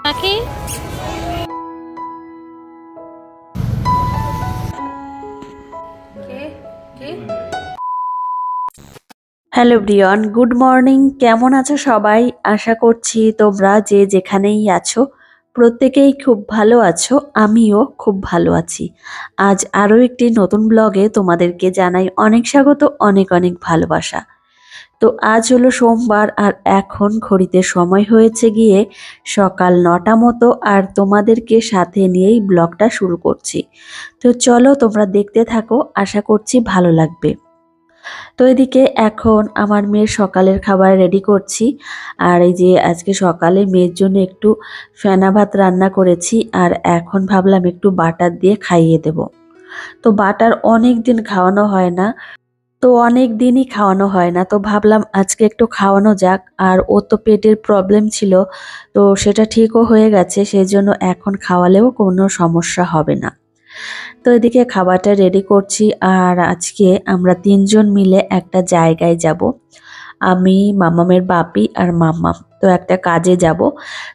পাখি hello everyone, good morning. কেমন আছো সবাই? আশা করছি তোমরা যে যেখানেই আছো প্রত্যেকেই খুব ভালো আছো। আমিও খুব ভালো আছি। আজ আরও একটি নতুন ব্লগে তোমাদেরকে জানাই অনেক স্বাগত, অনেক অনেক ভালোবাসা। তো আজ হলো সোমবার আর এখন ঘড়িতে সময় হয়েছে গিয়ে সকাল 9টা মতো, আর তোমাদেরকে সাথে নিয়েই ব্লগটা শুরু করছি। তো চলো তোমরা দেখতে থাকো, আশা করছি ভালো লাগবে। তো এদিকে এখন আমার মেয়ের সকালের খাবার রেডি করছি। আর এই যে আজকে সকালে মেয়ের জন্য একটু ফেনা ভাত রান্না করেছি, আর এখন ভাবলাম একটু বাটার দিয়ে খাইয়ে দেব। তো বাটার অনেক দিন খাওয়ানো হয় না, তো ভাবলাম আজকে একটু খাওয়ানো যাক। আর ও তো পেটের প্রবলেম ছিল, তো সেটা ঠিকও হয়ে গেছে, সেই জন্য এখন খাওয়ালেও কোনো সমস্যা হবে না। তো এদিকে খাবারটা রেডি করছি। আর আজকে আমরা তিনজন মিলে একটা জায়গায় যাব। আমি, মামামের বাপি আর মাম্মাম। তো একটা কাজে যাব,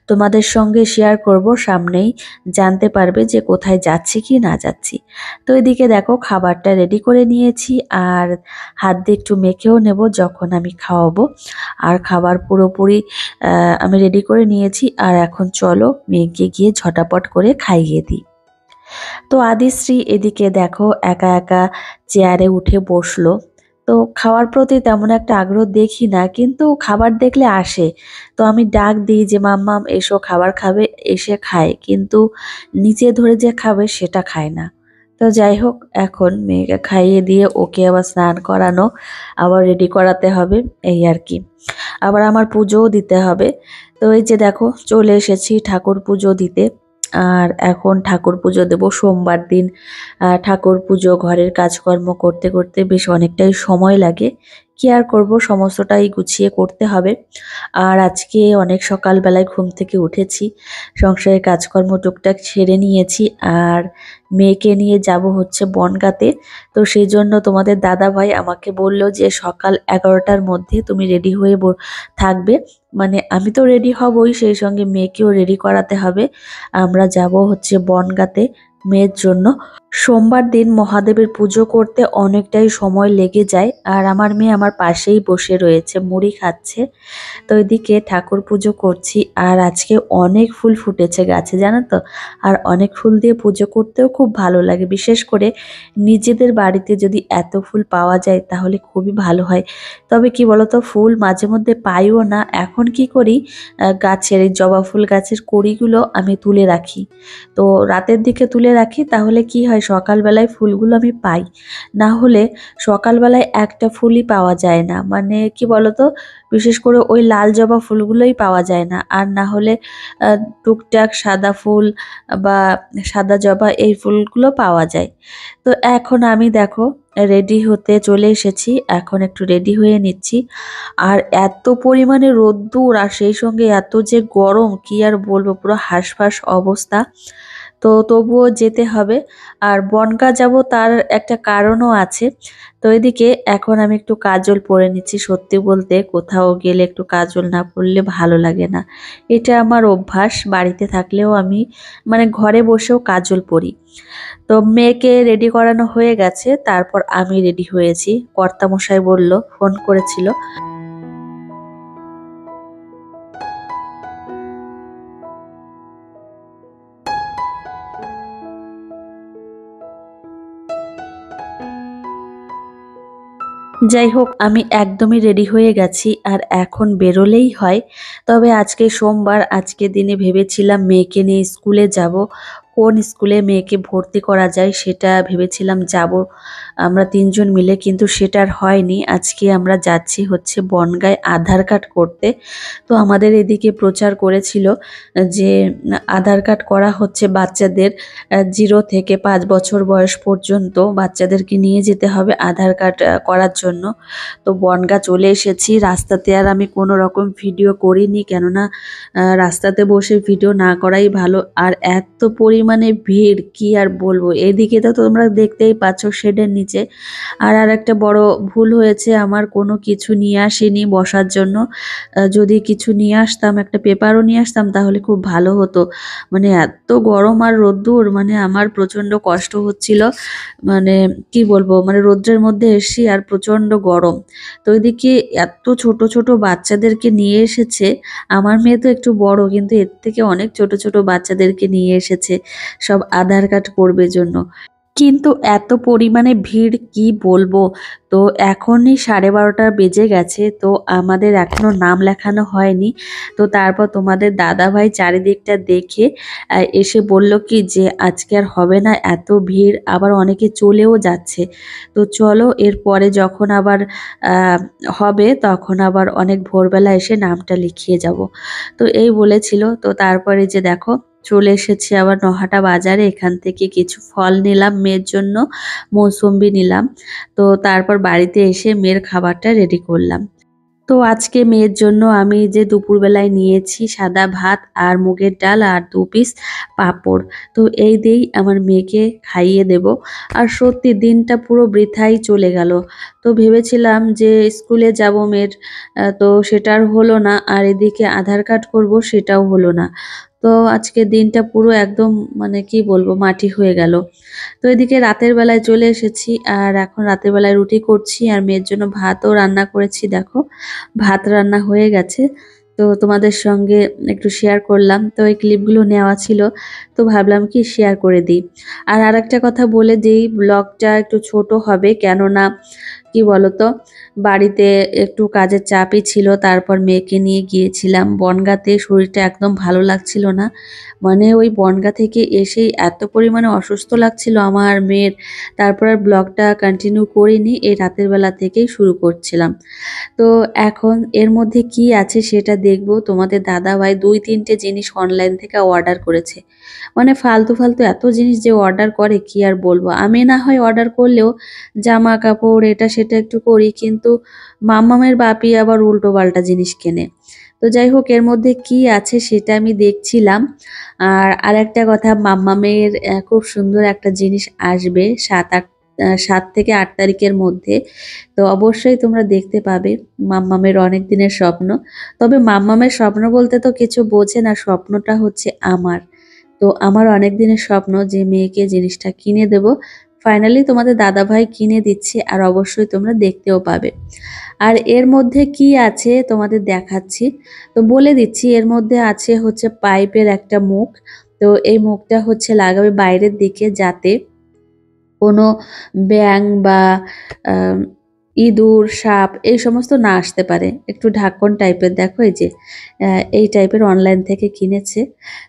তোমাদের সঙ্গে শেয়ার করব, সামনেই জানতে পারবে যে কোথায় যাচ্ছি কি না যাচ্ছি। তো এদিকে দেখো খাবারটা রেডি করে নিয়েছি, আর হাত দিয়ে একটু মেখেও নেব যখন আমি খাওয়াবো। আর খাবার পুরোপুরি আমি রেডি করে নিয়েছি। আর এখন চলো মেয়েকে গিয়ে ঝটাপট করে খাইয়ে দিই। তো আদিশ্রী এদিকে দেখো একা একা চেয়ারে উঠে বসলো। তো খাওয়ার প্রতি তেমন একটা আগ্রহ দেখি না, কিন্তু খাবার দেখলে আসে। তো আমি ডাক দিই যে মাম্মাম এসো খাবার খাবে, এসে খায়, কিন্তু নিচে ধরে যে খাবে সেটা খায় না। তো যাই হোক, এখন মেয়েকে খাইয়ে দিয়ে ওকে আবার স্নান করানো, আবার রেডি করাতে হবে, এই আর কি। আবার আমার পুজোও দিতে হবে। তো এই যে দেখো চলে এসেছি ঠাকুর পুজো দিতে। আর এখন ঠাকুর পুজো দেব সোমবার দিন। ঠাকুর পুজো ঘরের কাজকর্ম করতে করতে বেশ অনেকটাই সময় লাগে, কি আর করব, সমস্তটাই গুছিয়ে করতে হবে। আর আজকে অনেক সকালবেলায় ঘুম থেকে উঠেছি, সংসারের কাজকর্ম টুকটাক ছেড়ে নিয়েছি। আর মেয়েকে নিয়ে যাব হচ্ছে বনগাঁতে। তো সেই জন্য তোমাদের দাদা ভাই আমাকে বলল যে সকাল 11টার মধ্যে তুমি রেডি হয়ে থাকবে। মানে আমি তো রেডি হবই, সেই সঙ্গে মেয়েকেও রেডি করাতে হবে। আমরা যাব হচ্ছে বনগাঁতে মেয়ের জন্য। সোমবার দিন মহাদেবের পুজো করতে অনেকটাই সময় লেগে যায়। আর আমার মেয়ে আমার পাশেই বসে রয়েছে, মুড়ি খাচ্ছে। তো এদিকে ঠাকুর পুজো করছি। আর আজকে অনেক ফুল ফুটেছে গাছে, জানো তো। আর অনেক ফুল দিয়ে পুজো করতেও খুব ভালো লাগে, বিশেষ করে নিজেদের বাড়িতে যদি এত ফুল পাওয়া যায় তাহলে খুবই ভালো হয়। তবে কি বলতো, ফুল মাঝে মধ্যে পাইও না। এখন কি করি, গাছের এই জবা ফুল গাছের কড়িগুলো আমি তুলে রাখি। তো রাতের দিকে তুলে রাখি, তাহলে কি হয় সকালবেলায় ফুলগুলো আমি পাই। না হলে সকালবেলায় একটা ফুলই পাওয়া যায় না, মানে কি বলতো, বিশেষ করে ওই লাল জবা ফুলগুলোই পাওয়া যায় না। আর না হলে টুকটাক সাদা ফুল বা সাদা জবা এই ফুলগুলো পাওয়া যায়। তো এখন আমি দেখো রেডি হতে চলে এসেছি, এখন একটু রেডি হয়ে নিচ্ছি। আর এত পরিমাণে রোদ্দুর, আর সেই সঙ্গে এত যে গরম, কি আর বলবো, পুরো হাঁসফাঁস অবস্থা। তো তবুও যেতে হবে। আর বনগাঁ যাব তার একটা কারণও আছে। তো এদিকে এখন আমি একটু কাজল পরে নিচ্ছি। সত্যি বলতে কোথাও গেলে একটু কাজল না পরলে ভালো লাগে না। এটা আমার অভ্যাস, বাড়িতে থাকলেও আমি মানে ঘরে বসেও কাজল পরি। তো মেয়েকে রেডি করানো হয়ে গেছে, তারপর আমি রেডি হয়েছি। কর্তামশাই বলল, ফোন করেছিল। যাই হোক, আমি একদমই রেডি হয়ে গেছি, আর এখন বেরোলেই হয়। তবে আজকে সোমবার, আজকে দিনে ভেবেছিলাম মেয়েকে নিয়ে স্কুলে যাব। কোন স্কুলে মেয়েকে ভর্তি করা যায় সেটা ভেবেছিলাম যাব আমরা তিনজন মিলে, কিন্তু সেটা আর হয়নি। আজকে আমরা যাচ্ছি হচ্ছে বনগাঁয় আধার কার্ড করতে। তো আমাদের এদিকে প্রচার করেছিল যে আধার কার্ড করা হচ্ছে বাচ্চাদের, 0 থেকে 5 বছর বয়স পর্যন্ত বাচ্চাদেরকে নিয়ে যেতে হবে আধার কার্ড করার জন্য। তো বনগাঁ চলে এসেছি। রাস্তাতে আর আমি কোনো রকম ভিডিও করিনি, কেননা রাস্তাতে বসে ভিডিও না করাই ভালো। আর এত পরিমাণ পরিমাণে ভিড় কি আর বলবো। এদিকে তো তোমরা দেখতেই পাচ্ছ শেডের নিচে। আর আরেকটা বড় ভুল হয়েছে আমার, কোনো কিছু নিয়ে আসিনি বসার জন্য। যদি কিছু নিয়ে আসতাম, একটা পেপারও নিয়ে আসতাম তাহলে খুব ভালো হতো। মানে এত গরম আর রোদ্দুর, মানে আমার প্রচণ্ড কষ্ট হচ্ছিল। মানে কি বলবো, মানে রোদ্রের মধ্যে এসছি আর প্রচণ্ড গরম। তো এদিকে এত ছোট ছোট বাচ্চাদেরকে নিয়ে এসেছে। আমার মেয়ে তো একটু বড়, কিন্তু এর থেকে অনেক ছোট ছোট বাচ্চাদেরকে নিয়ে এসেছে সব আধার কার্ড করবে জন্য। কিন্তু এত পরিমাণে ভিড় কি বলবো। তো এখনই 12:30 বেজে গেছে, তো আমাদের এখনো নাম লেখানো হয়নি। তো তারপর তোমাদের দাদাভাই চারিদিকটা দেখে এসে বলল কি যে আজকে আর হবে না, এত ভিড়, আবার অনেকে চলেও যাচ্ছে। তো চলো এরপরে যখন আবার আহ, হবে তখন আবার অনেক ভোরবেলা এসে নামটা লিখিয়ে যাব। তো এই বলেছিল। তো তারপরে যে দেখো চলে এসেছি আবার নহাটা বাজারে, এখান থেকে কিছু ফল নিলাম মেয়ের জন্য, মৌসুম্বি নিলাম। তো তারপর বাড়িতে এসে মেয়ের খাবারটা রেডি করলাম। তো আজকে মেয়ের জন্য আমি যে দুপুরবেলায় নিয়েছি সাদা ভাত আর মুগের ডাল আর 2 পিস পাঁপড়। তো এই দিয়েই আমার মেয়েকে খাইয়ে দেব। আর সত্যি দিনটা পুরো বৃথাই চলে গেল। তো ভেবেছিলাম যে স্কুলে যাব মেয়ের, তো সেটা আর হলো না। আর এদিকে আধার কার্ড করব, সেটাও হলো না। তো আজকে দিনটা পুরো একদম, মানে কি বলবো, মাটি হয়ে গেল। তো এদিকে রাতের বেলায় চলে এসেছি, আর এখন রাতের বেলায় রুটি করছি আর মেয়ের জন্য ভাতও রান্না করেছি। দেখো ভাত রান্না হয়ে গেছে। তো তোমাদের সঙ্গে একটু শেয়ার করলাম, তো এই ক্লিপগুলো নেওয়া ছিল, তো ভাবলাম কি শেয়ার করে দিই। আর আরেকটা কথা বলে দিই, ব্লগটা একটু ছোট হবে, কেননা কি বলতো, বাড়িতে একটু কাজের চাপই ছিল। তারপর মেয়েকে নিয়ে গিয়েছিলাম বনগাঁতে, শরীরটা একদম ভালো লাগছিল না। মানে ওই বনগাঁ থেকে এসেই এত পরিমাণে অসুস্থ লাগছিল আমার মেয়ের। তারপর আর ব্লগটা কন্টিনিউ করিনি, এই রাতের বেলা থেকেই শুরু করছিলাম। তো এখন এর মধ্যে কি আছে সেটা দেখবো। তোমাদের দাদাভাই 2-3টে জিনিস অনলাইন থেকে অর্ডার করেছে। মানে ফালতু ফালতু এত জিনিস যে অর্ডার করে কি আর বলবো। আমি না হয় অর্ডার করলেও জামা কাপড় এটা সেটা একটু করি, কিন্তু মাম্মামের বাপি আবার উল্টো পাল্টা জিনিস কেনে। তো যাই হোক, এর মধ্যে কি আছে সেটা আমি দেখছিলাম। আর আরেকটা কথা, মাম্মামের খুব সুন্দর একটা জিনিস আসবে 7 থেকে 8 তারিখের মধ্যে। তো অবশ্যই তোমরা দেখতে পাবে। মাম্মামের অনেক দিনের স্বপ্ন। তবে মাম্মামের স্বপ্ন বলতে তো কিছু বোঝে না, স্বপ্নটা হচ্ছে আমার। তো আমার অনেক দিনের স্বপ্ন যে মেয়েকে জিনিসটা কিনে দেব। ফাইনালি তোমাদের দাদাভাই কিনে দিচ্ছে, আর অবশ্যই তোমরা দেখতেও পাবে। আর এর মধ্যে কি আছে তোমাদের দেখাচ্ছি। তো বলে দিচ্ছি, এর মধ্যে আছে হচ্ছে পাইপের একটা মুখ। তো এই মুখটা হচ্ছে লাগাবে বাইরের দিকে, যাতে কোনো ব্যাঙ বা আম ইঁদুর, সাপ এই সমস্ত না আসতে পারে। একটু ঢাকন টাইপের, দেখো এই যে এই টাইপের অনলাইন থেকে কিনেছে।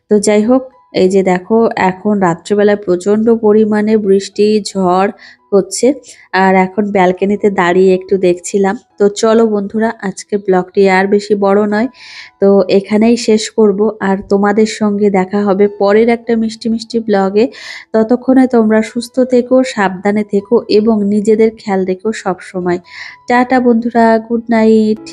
তো যাই হোক, এই যে দেখো এখন রাত্রিবেলায় প্রচণ্ড পরিমাণে বৃষ্টি ঝড় হচ্ছে। আর এখন ব্যালকনিতে দাঁড়িয়ে একটু দেখছিলাম। তো চলো বন্ধুরা, আজকের ব্লগটি আর বেশি বড় নয়, তো এখানেই শেষ করব। আর তোমাদের সঙ্গে দেখা হবে পরের একটা মিষ্টি মিষ্টি ব্লগে। ততক্ষণে তোমরা সুস্থ থেকো, সাবধানে থেকো এবং নিজেদের খেয়াল রেখো সব সময়। টাটা বন্ধুরা, গুড নাইট।